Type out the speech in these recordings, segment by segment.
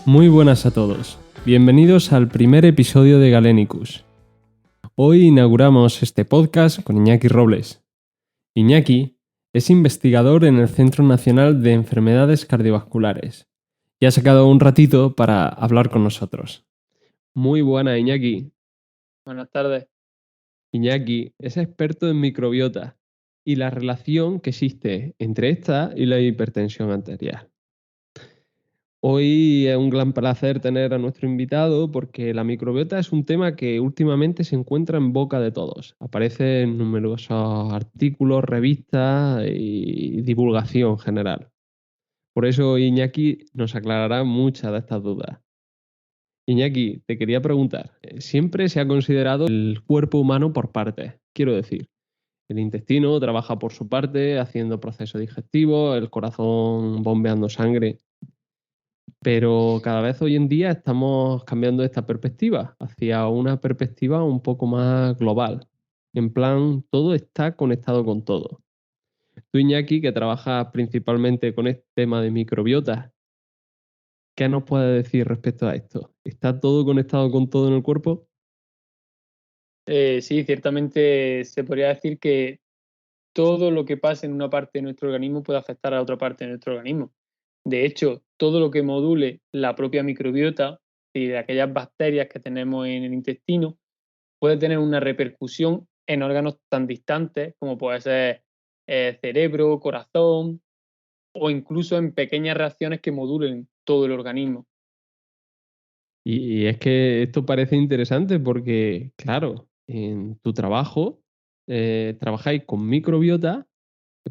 Muy buenas a todos. Bienvenidos al primer episodio de Galenicus. Hoy inauguramos este podcast con Iñaki Robles. Iñaki es investigador en el Centro Nacional de Enfermedades Cardiovasculares y ha sacado un ratito para hablar con nosotros. Muy buena, Iñaki. Buenas tardes. Iñaki es experto en microbiota y la relación que existe entre esta y la hipertensión arterial. Hoy es un gran placer tener a nuestro invitado porque la microbiota es un tema que últimamente se encuentra en boca de todos. Aparece en numerosos artículos, revistas y divulgación general. Por eso Iñaki nos aclarará muchas de estas dudas. Iñaki, te quería preguntar, siempre se ha considerado el cuerpo humano por partes, quiero decir. El intestino trabaja por su parte, haciendo proceso digestivo, el corazón bombeando sangre. Pero cada vez hoy en día estamos cambiando esta perspectiva hacia una perspectiva un poco más global. En plan, todo está conectado con todo. Tú, Iñaki, que trabajas principalmente con este tema de microbiota, ¿qué nos puedes decir respecto a esto? ¿Está todo conectado con todo en el cuerpo? Sí, ciertamente se podría decir que todo lo que pasa en una parte de nuestro organismo puede afectar a otra parte de nuestro organismo. De hecho, todo lo que module la propia microbiota y de aquellas bacterias que tenemos en el intestino puede tener una repercusión en órganos tan distantes como puede ser cerebro, corazón o incluso en pequeñas reacciones que modulen todo el organismo. Y es que esto parece interesante porque, claro, en tu trabajo trabajáis con microbiota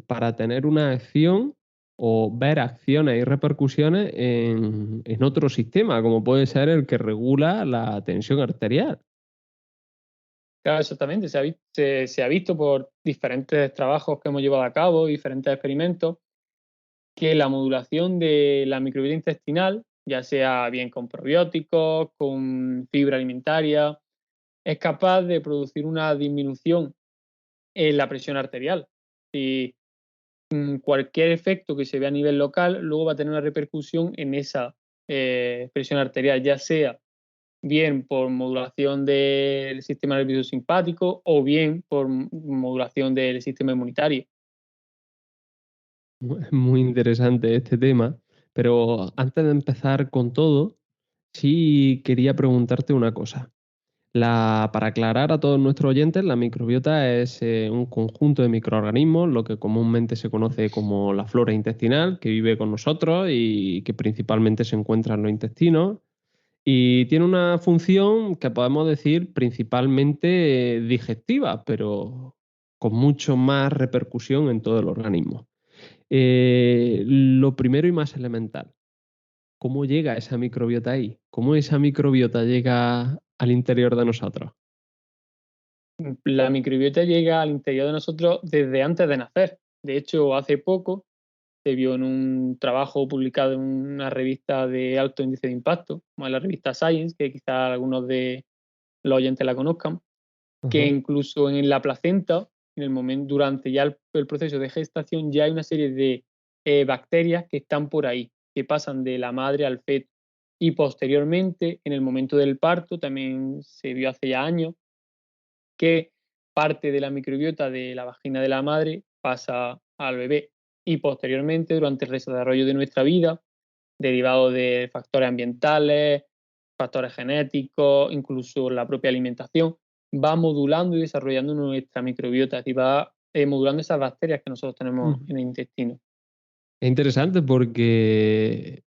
para tener una acción o ver acciones y repercusiones en otro sistema, como puede ser el que regula la tensión arterial. Claro, exactamente. Se ha visto por diferentes trabajos que hemos llevado a cabo, diferentes experimentos, que la modulación de la microbiota intestinal, ya sea bien con probióticos, con fibra alimentaria, es capaz de producir una disminución en la presión arterial. Y cualquier efecto que se vea a nivel local luego va a tener una repercusión en esa presión arterial, ya sea bien por modulación del sistema nervioso simpático o bien por modulación del sistema inmunitario. Es muy interesante este tema, pero antes de empezar con todo, sí quería preguntarte una cosa. Para aclarar a todos nuestros oyentes, la microbiota es un conjunto de microorganismos, lo que comúnmente se conoce como la flora intestinal, que vive con nosotros y que principalmente se encuentra en los intestinos. Y tiene una función que podemos decir principalmente digestiva, pero con mucho más repercusión en todo el organismo. Lo primero y más elemental, ¿cómo llega esa microbiota ahí? ¿Cómo esa microbiota llega al interior de nosotros? La microbiota llega al interior de nosotros desde antes de nacer. De hecho, hace poco se vio en un trabajo publicado en una revista de alto índice de impacto, como es la revista Science, que quizás algunos de los oyentes la conozcan, que Ajá. incluso en la placenta, en el momento, durante ya el proceso de gestación, ya hay una serie de bacterias que están por ahí, que pasan de la madre al feto. Y posteriormente, en el momento del parto, también se vio hace ya años, que parte de la microbiota de la vagina de la madre pasa al bebé. Y posteriormente, durante el desarrollo de nuestra vida, derivado de factores ambientales, factores genéticos, incluso la propia alimentación, va modulando y desarrollando nuestra microbiota y va modulando esas bacterias que nosotros tenemos Ujú. en el intestino. Es interesante porque,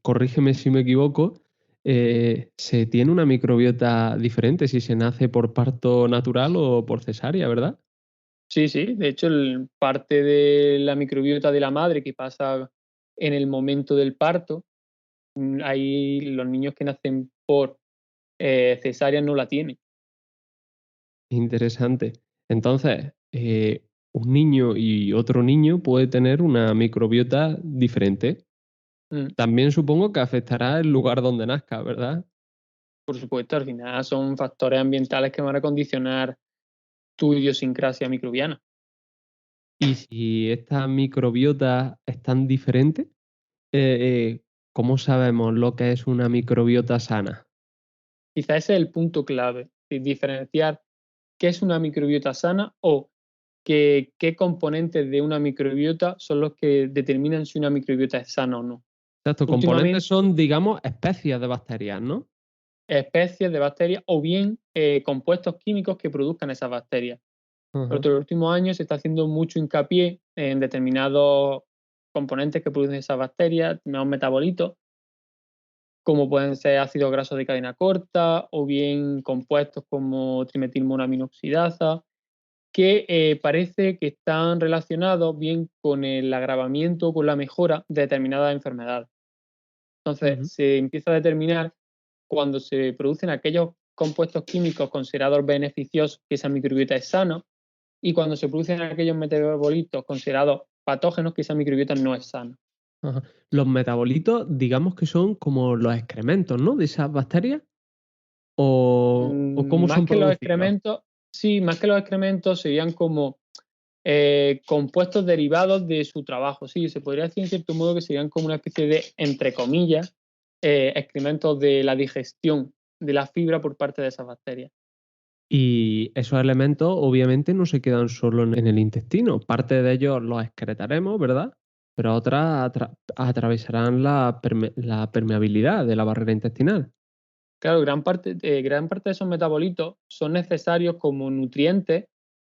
corrígeme si me equivoco, se tiene una microbiota diferente si se nace por parto natural o por cesárea, ¿verdad? Sí, sí, de hecho, parte de la microbiota de la madre que pasa en el momento del parto, ahí los niños que nacen por cesárea no la tienen. Interesante. Entonces, un niño y otro niño puede tener una microbiota diferente. Mm, También supongo que afectará el lugar donde nazca, ¿verdad? Por supuesto, al final son factores ambientales que van a condicionar tu idiosincrasia microbiana. Y si esta microbiota es tan diferente, ¿Cómo sabemos lo que es una microbiota sana? Quizá ese es el punto clave, diferenciar qué es una microbiota sana o qué componentes de una microbiota son los que determinan si una microbiota es sana o no. Estos componentes Últimamente, son, digamos, especies de bacterias, ¿no? especies de bacterias o bien compuestos químicos que produzcan esas bacterias. Pero Ajá. en los últimos años se está haciendo mucho hincapié en determinados componentes que producen esas bacterias, determinados metabolitos, como pueden ser ácidos grasos de cadena corta o bien compuestos como trimetilmonaminoxidasa, que parece que están relacionados bien con el agravamiento o con la mejora de determinadas enfermedades. Entonces, Ujú. se empieza a determinar cuando se producen aquellos compuestos químicos considerados beneficiosos que esa microbiota es sana y cuando se producen aquellos metabolitos considerados patógenos que esa microbiota no es sana. Ajá. Los metabolitos, digamos que son como los excrementos, ¿no? De esas bacterias. ¿O cómo Más son que los producidos? excrementos, sí, más que los excrementos serían como compuestos derivados de su trabajo. Sí, se podría decir en cierto modo que serían como una especie de, entre comillas, excrementos de la digestión de la fibra por parte de esas bacterias. Y esos elementos obviamente no se quedan solo en el intestino. Parte de ellos los excretaremos, ¿verdad? Pero otras atravesarán la permeabilidad de la barrera intestinal. Claro, gran parte de esos metabolitos son necesarios como nutrientes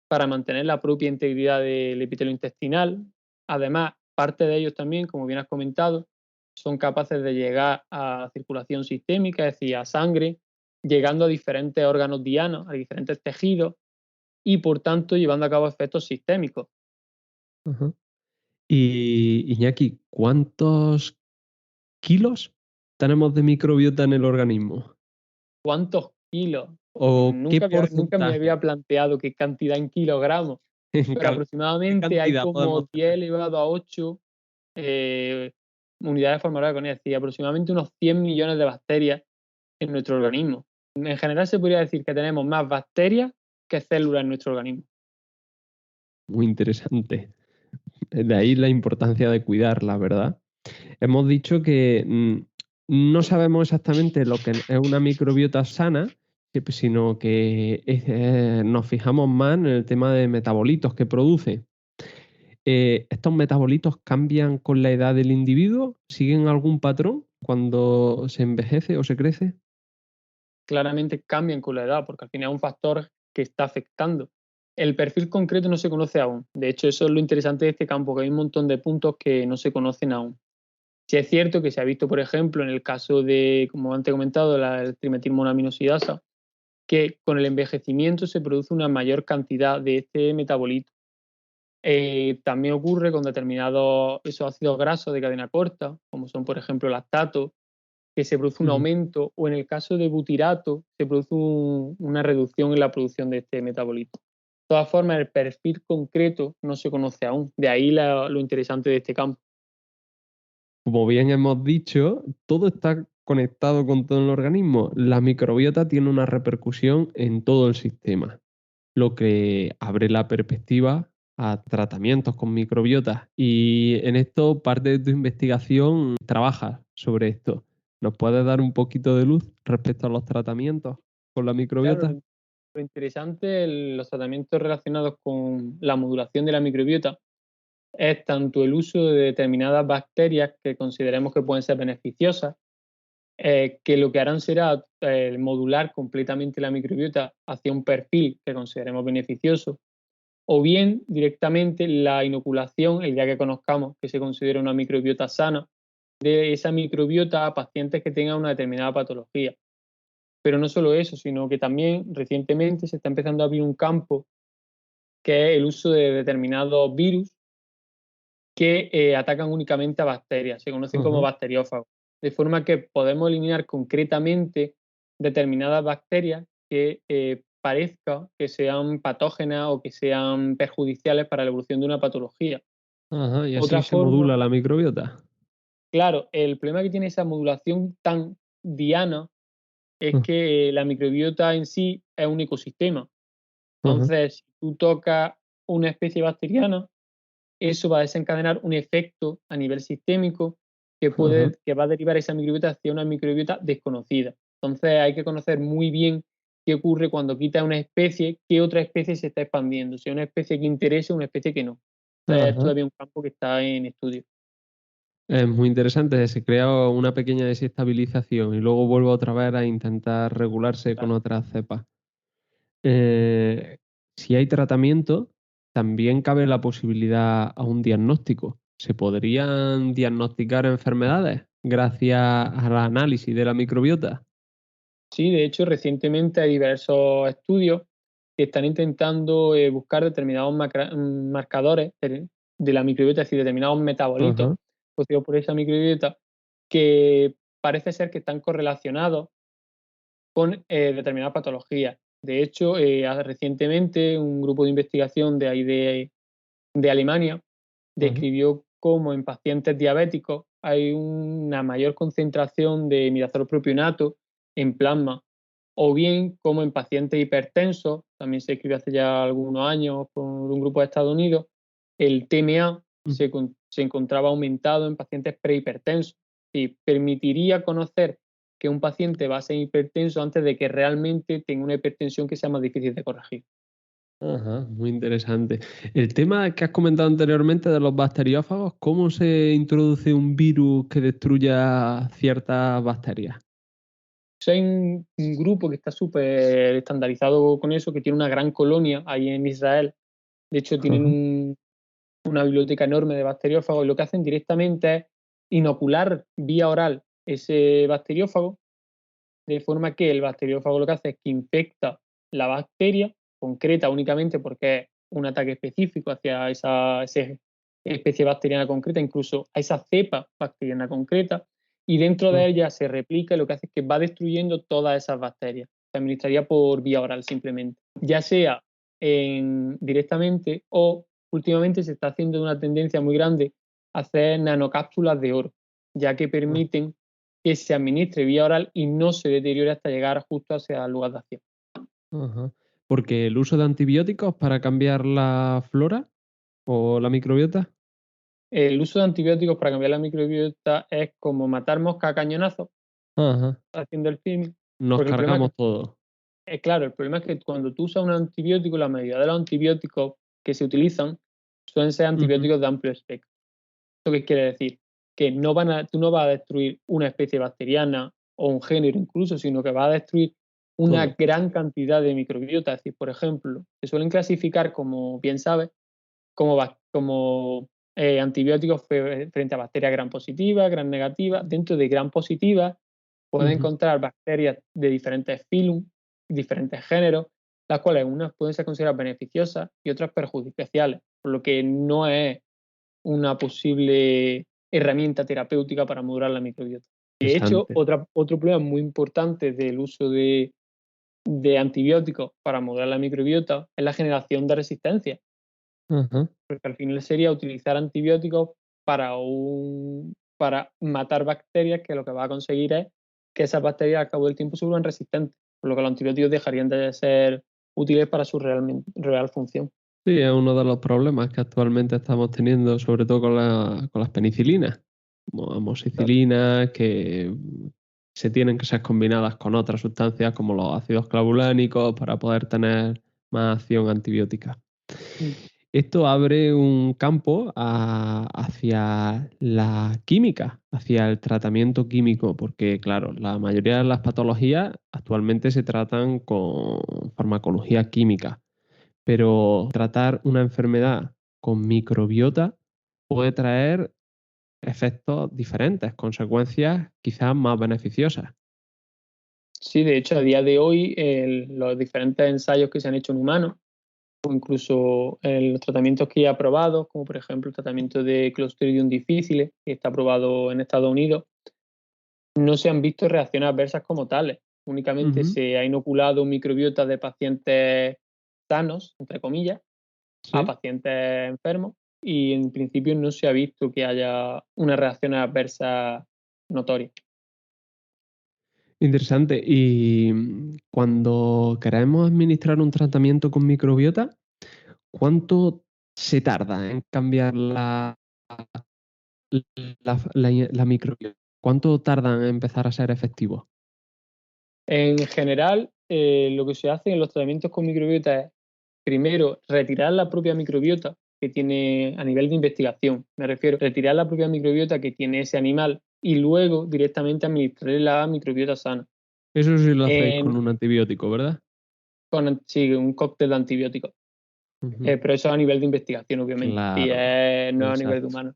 para mantener la propia integridad del epitelio intestinal. Además, parte de ellos también, como bien has comentado, son capaces de llegar a circulación sistémica, es decir, a sangre, llegando a diferentes órganos dianos, a diferentes tejidos y por tanto llevando a cabo efectos sistémicos. Ajá. Y Iñaki, ¿cuántos kilos tenemos de microbiota en el organismo? ¿Cuántos kilos? ¿O qué Nunca me porcentaje? había planteado qué cantidad en kilogramos, En pero ¿qué aproximadamente hay cantidad como podemos 10 tener? elevado a 8 unidades formulares con ella, es decir, aproximadamente unos 100 millones de bacterias en nuestro organismo. En general se podría decir que tenemos más bacterias que células en nuestro organismo. Muy interesante. De ahí la importancia de cuidarla, ¿verdad? Hemos dicho que no sabemos exactamente lo que es una microbiota sana, sino que nos fijamos más en el tema de metabolitos que produce. ¿Estos metabolitos cambian con la edad del individuo? ¿Siguen algún patrón cuando se envejece o se crece? Claramente cambian con la edad, porque al final es un factor que está afectando. El perfil concreto no se conoce aún. De hecho, eso es lo interesante de este campo, que hay un montón de puntos que no se conocen aún. Sí es cierto que se ha visto, por ejemplo, en el caso de, como antes he comentado, la trimetilmonaminoxidasa, que con el envejecimiento se produce una mayor cantidad de este metabolito. También ocurre con determinados esos ácidos grasos de cadena corta, como son, por ejemplo, lactato, que se produce un Ujú. aumento, o en el caso de butirato, se produce una reducción en la producción de este metabolito. De todas formas, el perfil concreto no se conoce aún. De ahí lo interesante de este campo. Como bien hemos dicho, todo está conectado con todo el organismo. La microbiota tiene una repercusión en todo el sistema, lo que abre la perspectiva a tratamientos con microbiotas. Y en esto, parte de tu investigación trabaja sobre esto. ¿Nos puedes dar un poquito de luz respecto a los tratamientos con la Claro, microbiota? lo interesante, los tratamientos relacionados con la modulación de la microbiota es tanto el uso de determinadas bacterias que consideremos que pueden ser beneficiosas, que lo que harán será modular completamente la microbiota hacia un perfil que consideremos beneficioso, o bien directamente la inoculación, el día que conozcamos que se considera una microbiota sana, de esa microbiota a pacientes que tengan una determinada patología. Pero no solo eso, sino que también recientemente se está empezando a abrir un campo que es el uso de determinados virus que atacan únicamente a bacterias, se conocen como Ajá. bacteriófagos, de forma que podemos eliminar concretamente determinadas bacterias que parezca que sean patógenas o que sean perjudiciales para la evolución de una patología. Ajá, y así Otra se forma, modula la microbiota. claro, el problema que tiene esa modulación tan diana es Ah, que la microbiota en sí es un ecosistema. ajá. Entonces, si tú tocas una especie bacteriana, eso va a desencadenar un efecto a nivel sistémico Ajá. que va a derivar esa microbiota hacia una microbiota desconocida. Entonces hay que conocer muy bien qué ocurre cuando quita una especie, qué otra especie se está expandiendo, si es una especie que interesa o una especie que no. Entonces es Ajá. todavía un campo que está en estudio. Es muy interesante, se crea una pequeña desestabilización y luego vuelve otra vez a intentar regularse con otras cepas. Si hay tratamiento, también cabe la posibilidad a un diagnóstico. ¿Se podrían diagnosticar enfermedades gracias al análisis de la microbiota? Sí, de hecho, recientemente hay diversos estudios que están intentando buscar determinados marcadores de la microbiota, es decir, determinados metabolitos Ajá, producidos por esa microbiota que parece ser que están correlacionados con determinadas patologías. De hecho, recientemente un grupo de investigación de ahí de Alemania ajá. describió cómo en pacientes diabéticos hay una mayor concentración de midazolos propionato en plasma, o bien como en pacientes hipertensos, también se escribió hace ya algunos años por un grupo de Estados Unidos, el TMA Mm. se encontraba aumentado en pacientes prehipertensos y permitiría conocer que un paciente va a ser hipertenso antes de que realmente tenga una hipertensión que sea más difícil de corregir. Ajá, muy interesante. El tema que has comentado anteriormente de los bacteriófagos, ¿cómo se introduce un virus que destruya ciertas bacterias? Hay un grupo que está súper estandarizado con eso, que tiene una gran colonia ahí en Israel. De hecho, tienen Ajá, una biblioteca enorme de bacteriófagos y lo que hacen directamente es inocular vía oral ese bacteriófago, de forma que el bacteriófago lo que hace es que infecta la bacteria concreta únicamente porque es un ataque específico hacia esa especie bacteriana concreta, incluso a esa cepa bacteriana concreta, y dentro de ajá. ella se replica y lo que hace es que va destruyendo todas esas bacterias. Se administraría por vía oral simplemente, ya sea directamente o últimamente se está haciendo una tendencia muy grande a hacer nanocápsulas de oro, ya que Ah, permiten que se administre vía oral y no se deteriore hasta llegar justo hacia el lugar de acción. ajá. Porque el uso de antibióticos para cambiar la flora o la microbiota. El uso de antibióticos para cambiar la microbiota es como matar mosca a cañonazos, Ajá. haciendo el film, Nos porque el problema es cargamos que, todo. claro, el problema es que cuando tú usas un antibiótico, la mayoría de los antibióticos que se utilizan suelen ser Ujú. antibióticos de amplio espectro. ¿Esto qué quiere decir? Que tú no vas a destruir una especie bacteriana o un género incluso, sino que vas a destruir una Todo. gran cantidad de microbiota. Es decir, por ejemplo, se suelen clasificar, como bien sabes, como antibióticos frente a bacterias gram positivas, gram negativas. Dentro de gram positivas pueden Ujú. encontrar bacterias de diferentes filum, diferentes géneros, las cuales unas pueden ser consideradas beneficiosas y otras perjudiciales, por lo que no es una posible herramienta terapéutica para modular la microbiota. De hecho, Interesante. otro problema muy importante del uso de antibióticos para modular la microbiota es la generación de resistencia, Ajá. porque al final sería utilizar antibióticos para matar bacterias que lo que va a conseguir es que esas bacterias al cabo del tiempo se vuelvan resistentes, por lo que los antibióticos dejarían de ser útiles para su real función. Sí, es uno de los problemas que actualmente estamos teniendo, sobre todo con con las penicilinas, como Claro. amoxicilinas, que se tienen que ser combinadas con otras sustancias como los ácidos clavulánicos para poder tener más acción antibiótica. Mm. Esto abre un campo hacia la química, hacia el tratamiento químico, porque claro, la mayoría de las patologías actualmente se tratan con farmacología química, pero tratar una enfermedad con microbiota puede traer efectos diferentes, consecuencias quizás más beneficiosas. Sí, de hecho, a día de hoy, los diferentes ensayos que se han hecho en humanos, o incluso los tratamientos que ya aprobados, como por ejemplo el tratamiento de Clostridium difficile, que está aprobado en Estados Unidos, no se han visto reacciones adversas como tales. Únicamente Ujú. se ha inoculado microbiota de pacientes sanos, entre comillas, a Sí, pacientes enfermos y en principio no se ha visto que haya una reacción adversa notoria. interesante. Y cuando queremos administrar un tratamiento con microbiota, ¿cuánto se tarda en cambiar la la microbiota? ¿Cuánto tardan en empezar a ser efectivos? En general, lo que se hace en los tratamientos con microbiota es, primero, retirar la propia microbiota que tiene a nivel de investigación. Me refiero, retirar la propia microbiota que tiene ese animal y luego directamente administrarle la microbiota sana. Eso sí lo hacéis En, con un antibiótico, ¿verdad? sí, un cóctel de antibióticos. Ujú. Pero eso a nivel de investigación, obviamente, y Claro, no a nivel de exacto. humano.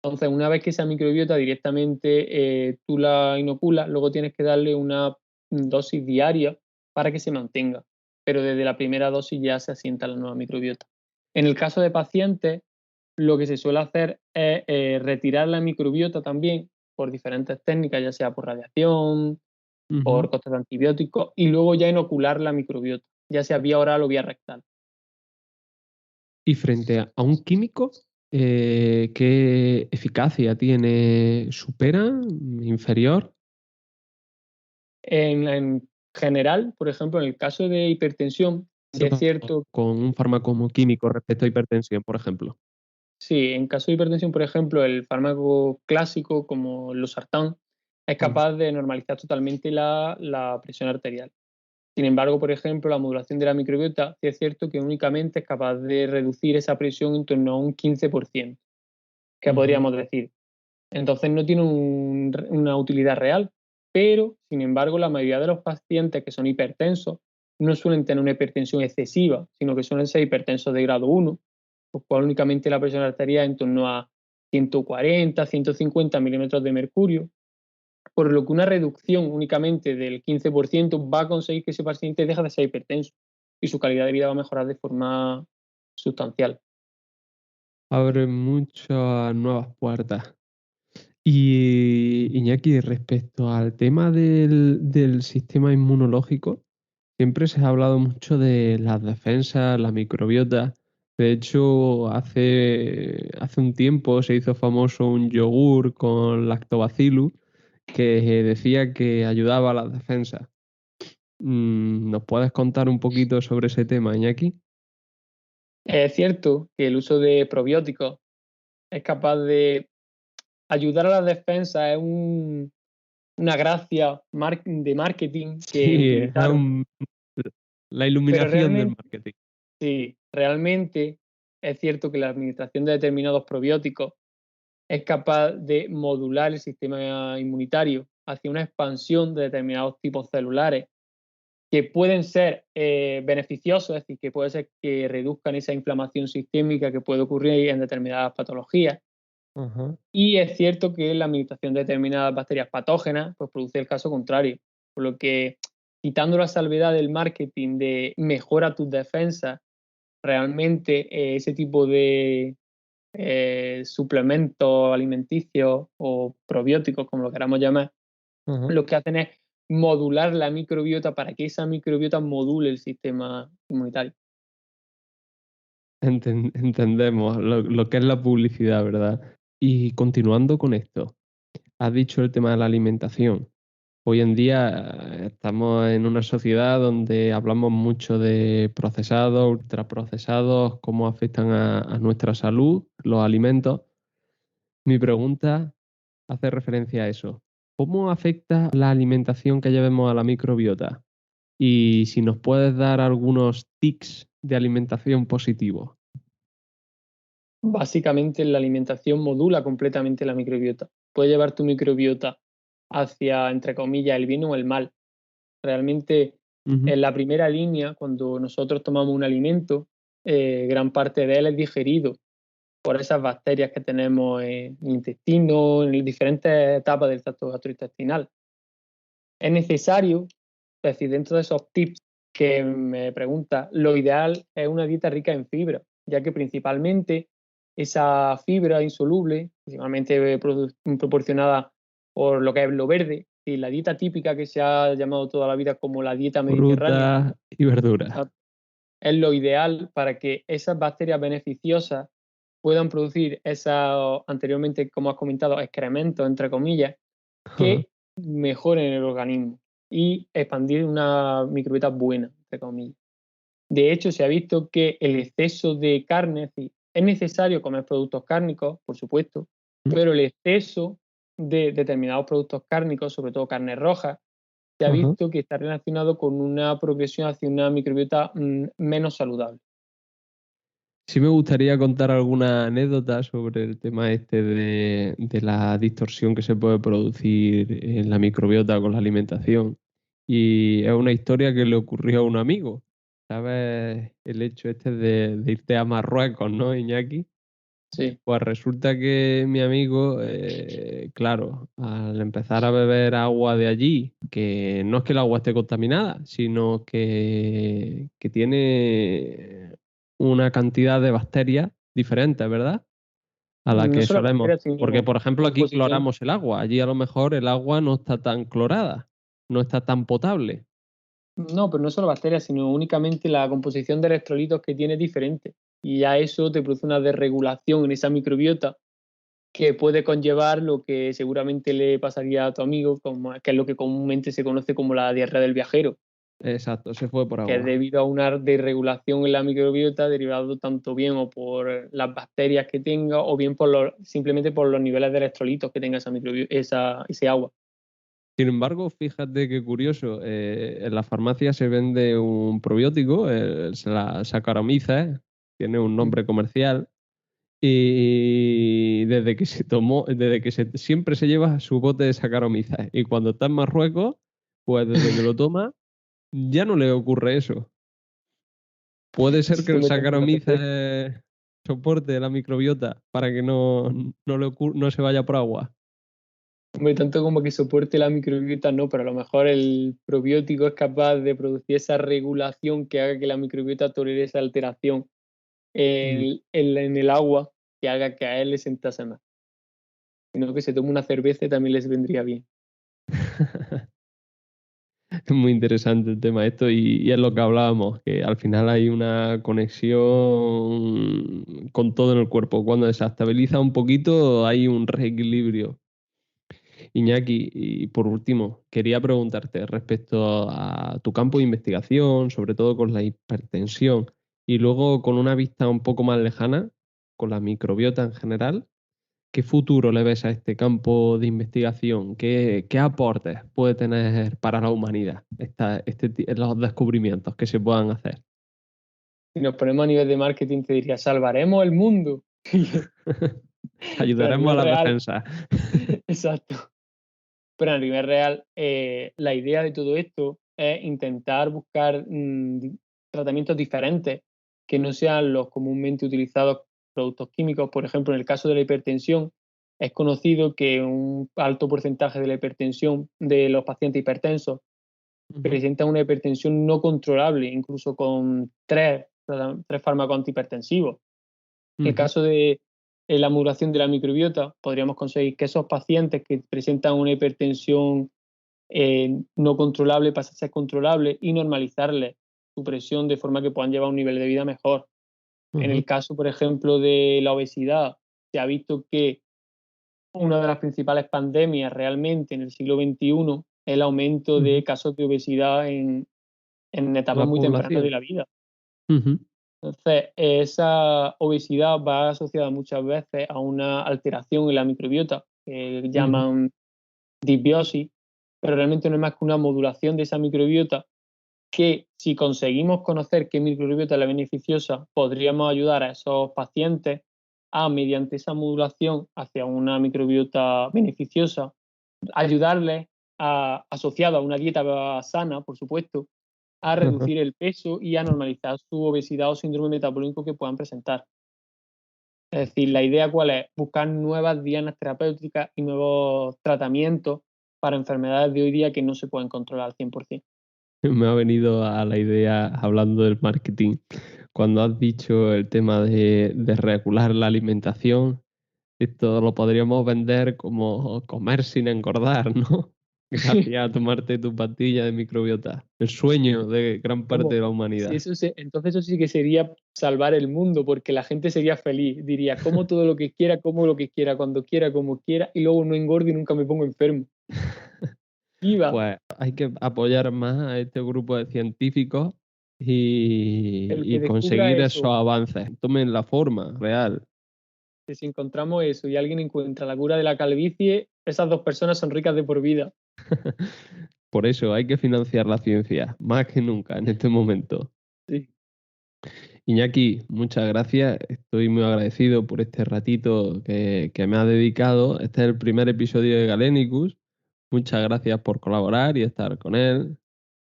Entonces, una vez que esa microbiota directamente tú la inoculas, luego tienes que darle una dosis diaria para que se mantenga. Pero desde la primera dosis ya se asienta la nueva microbiota. En el caso de pacientes, lo que se suele hacer es retirar la microbiota también por diferentes técnicas, ya sea por radiación, Ujú. por costes de antibióticos, y luego ya inocular la microbiota, ya sea vía oral o vía rectal. Y frente a un químico, ¿qué eficacia tiene? ¿Supera? ¿Inferior? En general, por ejemplo, en el caso de hipertensión, si es cierto. Con un fármaco químico respecto a hipertensión, por ejemplo. Sí, en caso de hipertensión, por ejemplo, el fármaco clásico como el losartán es Ujú. capaz de normalizar totalmente la presión arterial. Sin embargo, por ejemplo, la modulación de la microbiota sí es cierto que únicamente es capaz de reducir esa presión en torno a un 15%, que Ujú. podríamos decir. Entonces no tiene una utilidad real, pero sin embargo la mayoría de los pacientes que son hipertensos no suelen tener una hipertensión excesiva, sino que suelen ser hipertensos de grado 1, por cual únicamente la presión arterial en torno a 140, 150 milímetros de mercurio, por lo que una reducción únicamente del 15% va a conseguir que ese paciente deje de ser hipertenso y su calidad de vida va a mejorar de forma sustancial. Abre muchas nuevas puertas. Y Iñaki, respecto al tema del sistema inmunológico, siempre se ha hablado mucho de las defensas, la microbiota. De hecho, hace un tiempo se hizo famoso un yogur con lactobacillus que decía que ayudaba a las defensas. ¿Nos puedes contar un poquito sobre ese tema, Iñaki? Es cierto que el uso de probióticos es capaz de ayudar a la defensa, es una gracia de marketing que Sí, es utilizaron, la pero iluminación del realmente, marketing. sí, realmente es cierto que la administración de determinados probióticos es capaz de modular el sistema inmunitario hacia una expansión de determinados tipos celulares que pueden ser beneficiosos, es decir, que puede ser que reduzcan esa inflamación sistémica que puede ocurrir en determinadas patologías. Ajá. Y es cierto que la administración de determinadas bacterias patógenas pues produce el caso contrario, por lo que quitando la salvedad del marketing de mejora tus defensas, realmente ese tipo de suplementos alimenticios o probióticos, como lo queramos llamar, Ajá. lo que hacen es modular la microbiota para que esa microbiota module el sistema inmunitario. Entendemos lo que es la publicidad, ¿verdad? Y continuando con esto, has dicho el tema de la alimentación. Hoy en día estamos en una sociedad donde hablamos mucho de procesados, ultraprocesados, cómo afectan a nuestra salud, los alimentos. Mi pregunta hace referencia a eso. ¿Cómo afecta la alimentación que llevemos a la microbiota? Y si nos puedes dar algunos tips de alimentación positivos. Básicamente la alimentación modula completamente la microbiota. Puede llevar tu microbiota hacia, entre comillas, el bien o el mal. Realmente Ujú. en la primera línea, cuando nosotros tomamos un alimento, gran parte de él es digerido por esas bacterias que tenemos en el intestino, en diferentes etapas del tracto gastrointestinal. Es necesario, es decir, dentro de esos tips que me pregunta, lo ideal es una dieta rica en fibra, ya que principalmente esa fibra insoluble, principalmente proporcionada por lo que es lo verde, y la dieta típica que se ha llamado toda la vida como la dieta mediterránea, Frutas y verduras. es lo ideal para que esas bacterias beneficiosas puedan producir esos, anteriormente, como has comentado, excrementos, entre comillas, Ajá. que mejoren el organismo y expandir una microbiota buena, entre comillas. De hecho, se ha visto que el exceso de carne, es decir, es necesario comer productos cárnicos, por supuesto, pero el exceso de determinados productos cárnicos, sobre todo carnes rojas, se ha Ajá. visto que está relacionado con una progresión hacia una microbiota menos saludable. Sí me gustaría contar alguna anécdota sobre el tema este de la distorsión que se puede producir en la microbiota con la alimentación. Y es una historia que le ocurrió a un amigo. ¿Sabes? El hecho este de irte a Marruecos, ¿no, Iñaki? Sí. Pues resulta que mi amigo, claro, al empezar a beber agua de allí, que no es que el agua esté contaminada, sino que tiene una cantidad de bacterias diferentes, ¿verdad? A la No que solo solemos. bacterias, Porque, sino por ejemplo, aquí composición. cloramos el agua. Allí a lo mejor el agua no está tan clorada, no está tan potable. No, pero no solo bacterias, sino únicamente la composición de electrolitos que tiene es diferente. Y ya eso te produce una desregulación en esa microbiota que puede conllevar lo que seguramente le pasaría a tu amigo, que es lo que comúnmente se conoce como la diarrea del viajero, Exacto, se fue por que es agua. debido a una desregulación en la microbiota derivado tanto bien o por las bacterias que tenga o bien simplemente por los niveles de electrolitos que tenga ese agua. Sin embargo, fíjate qué curioso, en la farmacia se vende un probiótico, la Saccharomyces, tiene un Mm. nombre comercial, y siempre se lleva su bote de Saccharomyces. Y cuando está en Marruecos, pues desde que lo toma, ya no le ocurre eso. Puede ser que el Hombre, tendrá que ser. Saccharomyces soporte la microbiota para que no se vaya por agua. Hombre, tanto como que soporte la microbiota, no, pero a lo mejor el probiótico es capaz de producir esa regulación que haga que la microbiota tolere esa alteración Mm. en el agua que haga que a él le sentase más. Sino que se tome una cerveza y también les vendría bien. Es muy interesante el tema esto y es lo que hablábamos, que al final hay una conexión con todo en el cuerpo. Cuando se estabiliza un poquito hay un reequilibrio. Iñaki, y por último, quería preguntarte respecto a tu campo de investigación, sobre todo con la hipertensión, y luego con una vista un poco más lejana, con la microbiota en general. ¿Qué futuro le ves a este campo de investigación? ¿Qué aportes puede tener para la humanidad los descubrimientos que se puedan hacer? Si nos ponemos a nivel de marketing, te diría, salvaremos el mundo. Pero a Ayudaremos a nivel las real, defensas. exacto. Pero a nivel real, la idea de todo esto es intentar buscar tratamientos diferentes que no sean los comúnmente utilizados productos químicos. Por ejemplo, en el caso de la hipertensión, es conocido que un alto porcentaje de la hipertensión de los pacientes hipertensos Ujú, presentan una hipertensión no controlable, incluso con tres fármacos antihipertensivos. En el ujú, caso de la modulación de la microbiota, podríamos conseguir que esos pacientes que presentan una hipertensión no controlable pase a ser controlable y normalizarle su presión de forma que puedan llevar un nivel de vida mejor. En ujú, el caso, por ejemplo, de la obesidad, se ha visto que una de las principales pandemias realmente en el siglo XXI es el aumento ujú. de casos de obesidad en etapas La muy tempranas de población. la vida. Ujú, Entonces, esa obesidad va asociada muchas veces a una alteración en la microbiota, que ujú. llaman disbiosis, pero realmente no es más que una modulación de esa microbiota que si conseguimos conocer qué microbiota es la beneficiosa, podríamos ayudar a esos pacientes a, mediante esa modulación hacia una microbiota beneficiosa, ayudarles asociado a una dieta sana, por supuesto, a Ajá. reducir el peso y a normalizar su obesidad o síndrome metabólico que puedan presentar. Es decir, la idea cuál es, buscar nuevas dianas terapéuticas y nuevos tratamientos para enfermedades de hoy día que no se pueden controlar al 100%. Me ha venido a la idea, hablando del marketing, cuando has dicho el tema de regular la alimentación, esto lo podríamos vender como comer sin engordar, ¿no? Gracias a tomarte tu pastilla de microbiota. El sueño de gran parte ¿Cómo? de la Si humanidad. entonces eso sí que sería salvar el mundo, porque la gente sería feliz. Diría, como todo lo que quiera, como lo que quiera, cuando quiera, como quiera, y luego no engordo y nunca me pongo enfermo. ¡Viva! Pues hay que apoyar más a este grupo de científicos El que y descubra conseguir esos eso, avances. Tomen la forma real. que si encontramos eso y alguien encuentra la cura de la calvicie, esas 2 personas son ricas de por vida. Por eso hay que financiar la ciencia, más que nunca en este momento. Sí. Iñaki, muchas gracias. Estoy muy agradecido por este ratito que me has dedicado. Este es el primer episodio de Galenicus. Muchas gracias por colaborar y estar con él.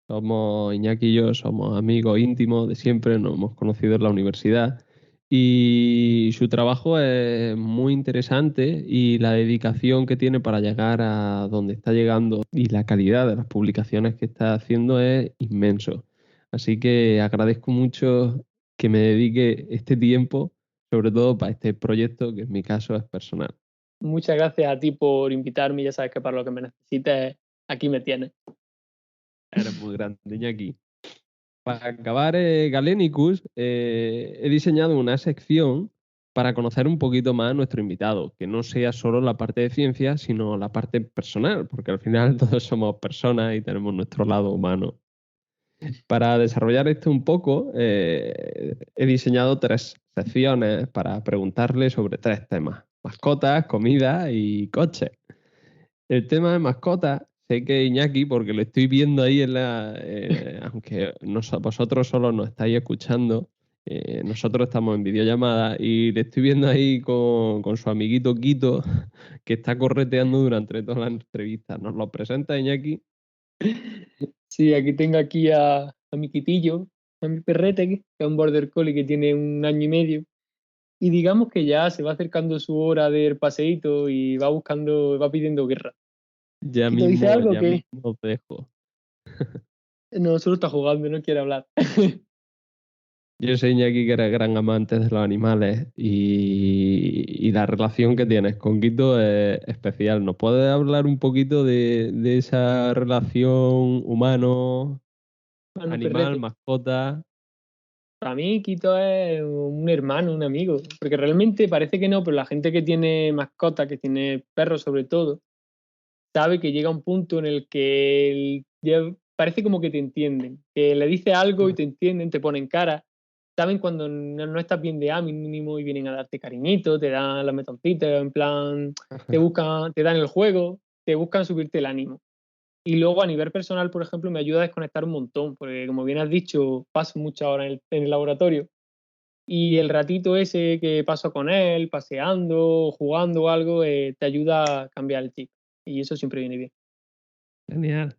Iñaki y yo somos amigos íntimos de siempre, nos hemos conocido en la universidad y su trabajo es muy interesante y la dedicación que tiene para llegar a donde está llegando y la calidad de las publicaciones que está haciendo es inmenso. Así que agradezco mucho que me dedique este tiempo, sobre todo para este proyecto que en mi caso es personal. Muchas gracias a ti por invitarme. Ya sabes que para lo que me necesites, aquí me tienes. Eres muy grande, Iñaki. Para acabar Galenicus, he diseñado una sección para conocer un poquito más a nuestro invitado, que no sea solo la parte de ciencia, sino la parte personal, porque al final todos somos personas y tenemos nuestro lado humano. Para desarrollar esto un poco, he diseñado 3 secciones para preguntarle sobre 3 temas: mascotas, comida y coches. El tema de mascotas, sé que Iñaki, porque lo estoy viendo ahí aunque vosotros solo nos estáis escuchando, nosotros estamos en videollamada y le estoy viendo ahí con su amiguito Quito, que está correteando durante toda la entrevista. ¿Nos lo presenta, Iñaki? Sí, aquí tengo a mi quitillo, a mi perrete, que es un border collie que tiene 1 año y medio. Y digamos que ya se va acercando su hora del paseíto y va pidiendo guerra. Quito dice algo Ya que mismo os dejo. no, solo está jugando, no quiere hablar. Yo sé, Iñaki, que eres gran amante de los animales y la relación que tienes con Quito es especial. ¿Nos puedes hablar un poquito de esa relación humano, Bueno, animal, perrete. mascota? Para mí, Quito es un hermano, un amigo, porque realmente parece que no, pero la gente que tiene mascotas, que tiene perros sobre todo, sabe que llega un punto en el que ya parece como que te entienden, que le dices algo y te entienden, te ponen cara, saben cuando no estás bien de mínimo y vienen a darte cariñito, te dan las metoncitas, en plan, te buscan, te dan el juego, te buscan subirte el ánimo. Y luego a nivel personal, por ejemplo, me ayuda a desconectar un montón, porque como bien has dicho, paso muchas horas en el laboratorio y el ratito ese que paso con él, paseando, jugando o algo, te ayuda a cambiar el chip. Y eso siempre viene bien. Genial.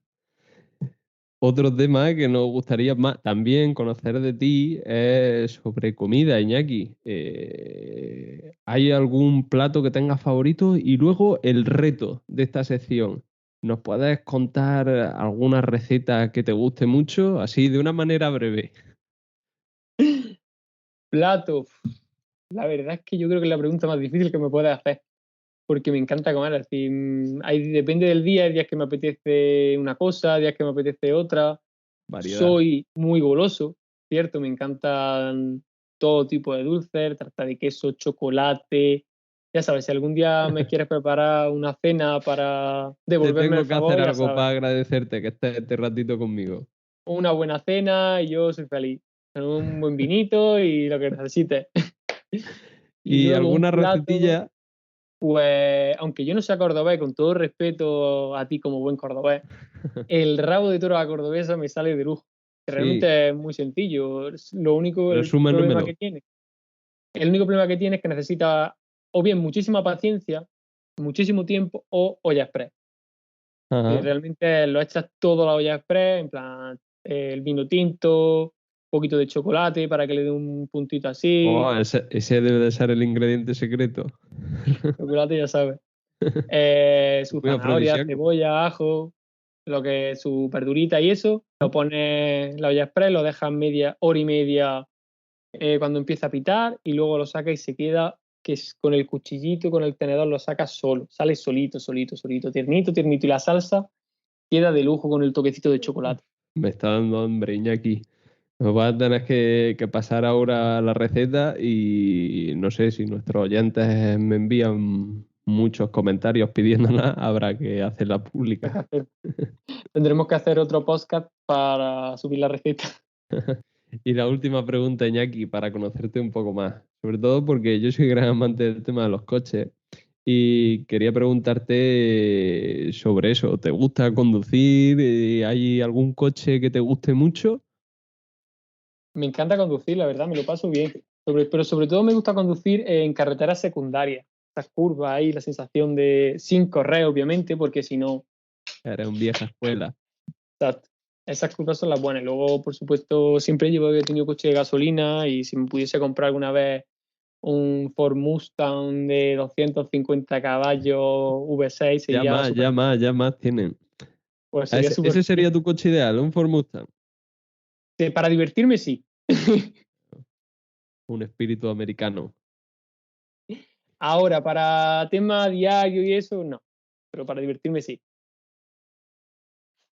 Otro tema que nos gustaría también conocer de ti es sobre comida, Iñaki. ¿Hay algún plato que tengas favorito? Y luego el reto de esta sección. ¿Nos puedes contar alguna receta que te guste mucho, así de una manera breve? Plato. La verdad es que yo creo que es la pregunta más difícil que me puedes hacer, porque me encanta comer. Es decir, depende del día, hay días que me apetece una cosa, días que me apetece otra. Variedad. Soy muy goloso, ¿cierto? Me encantan todo tipo de dulces, tarta de queso, chocolate. Ya sabes, si algún día me quieres preparar una cena para Te devolverme el tengo que hacer favor, ya algo sabes. para agradecerte que estés este ratito conmigo. Una buena cena y yo soy feliz. Con un buen vinito y lo que necesites. Y ¿Y luego un alguna plato, recetilla? pues, aunque yo no sea cordobés, con todo respeto a ti como buen cordobés, el rabo de toro a la cordobesa me sale de lujo. Que Sí, realmente es muy sencillo. Lo único, resúmenemelo. el único problema que tiene es que necesita o bien muchísima paciencia, muchísimo tiempo o olla express. Que Ajá. realmente lo echas todo a la olla express, en plan el vino tinto, un poquito de chocolate para que le dé un puntito así. Oh, ese debe de ser el ingrediente secreto. Chocolate ya sabes. Su Muy zanahoria, afrodisíaco. cebolla, ajo, lo que su verdurita y eso. Lo pones en la olla express, lo dejas media hora y media cuando empieza a pitar y luego lo sacas y se queda que es con el cuchillito, con el tenedor lo sacas solo, sale solito, solito, solito, tiernito, tiernito y la salsa queda de lujo con el toquecito de chocolate. Me está dando hambre, Iñaki. Nos va a tener que pasar ahora la receta y no sé si nuestros oyentes me envían muchos comentarios pidiéndola, habrá que hacerla pública. Tendremos que hacer otro podcast para subir la receta. Y la última pregunta, Iñaki, para conocerte un poco más. Sobre todo porque yo soy gran amante del tema de los coches y quería preguntarte sobre eso. ¿Te gusta conducir? ¿Hay algún coche que te guste mucho? Me encanta conducir, la verdad, me lo paso bien. Pero sobre todo me gusta conducir en carreteras secundarias. Esas curvas ahí, la sensación de sin correr, obviamente, porque si no, Eres un vieja escuela. esas curvas son las buenas. Luego, por supuesto, siempre he tenido coche de gasolina y si me pudiese comprar alguna vez un Ford Mustang de 250 caballos V6 sería súper. Ya más tienen. Pues sería súper. Ese sería tu coche ideal, un Ford Mustang. Para divertirme, sí. Un espíritu americano. Ahora, para tema diario y eso, no. Pero para divertirme, sí.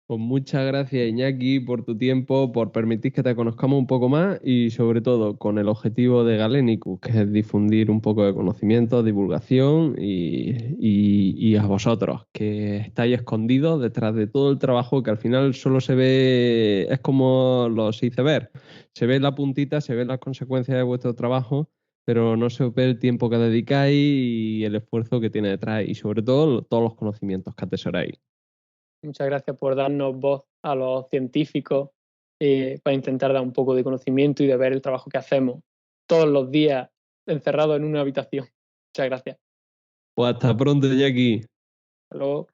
Pues muchas gracias, Iñaki, por tu tiempo, por permitir que te conozcamos un poco más y sobre todo con el objetivo de Galenicus, que es difundir un poco de conocimiento, divulgación y a vosotros, que estáis escondidos detrás de todo el trabajo que al final solo se ve, es como los iceberg, se ve la puntita, se ven las consecuencias de vuestro trabajo, pero no se ve el tiempo que dedicáis y el esfuerzo que tiene detrás y sobre todo todos los conocimientos que atesoráis. Muchas gracias por darnos voz a los científicos para intentar dar un poco de conocimiento y de ver el trabajo que hacemos todos los días encerrados en una habitación. Muchas gracias. Pues hasta pronto, Iñaki. Hasta luego.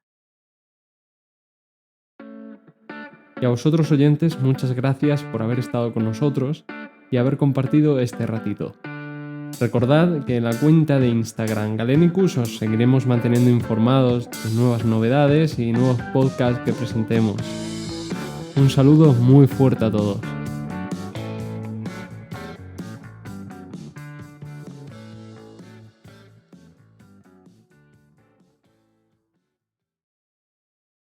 Y a vosotros oyentes, muchas gracias por haber estado con nosotros y haber compartido este ratito. Recordad que en la cuenta de Instagram Galenicus os seguiremos manteniendo informados de nuevas novedades y nuevos podcasts que presentemos. Un saludo muy fuerte a todos.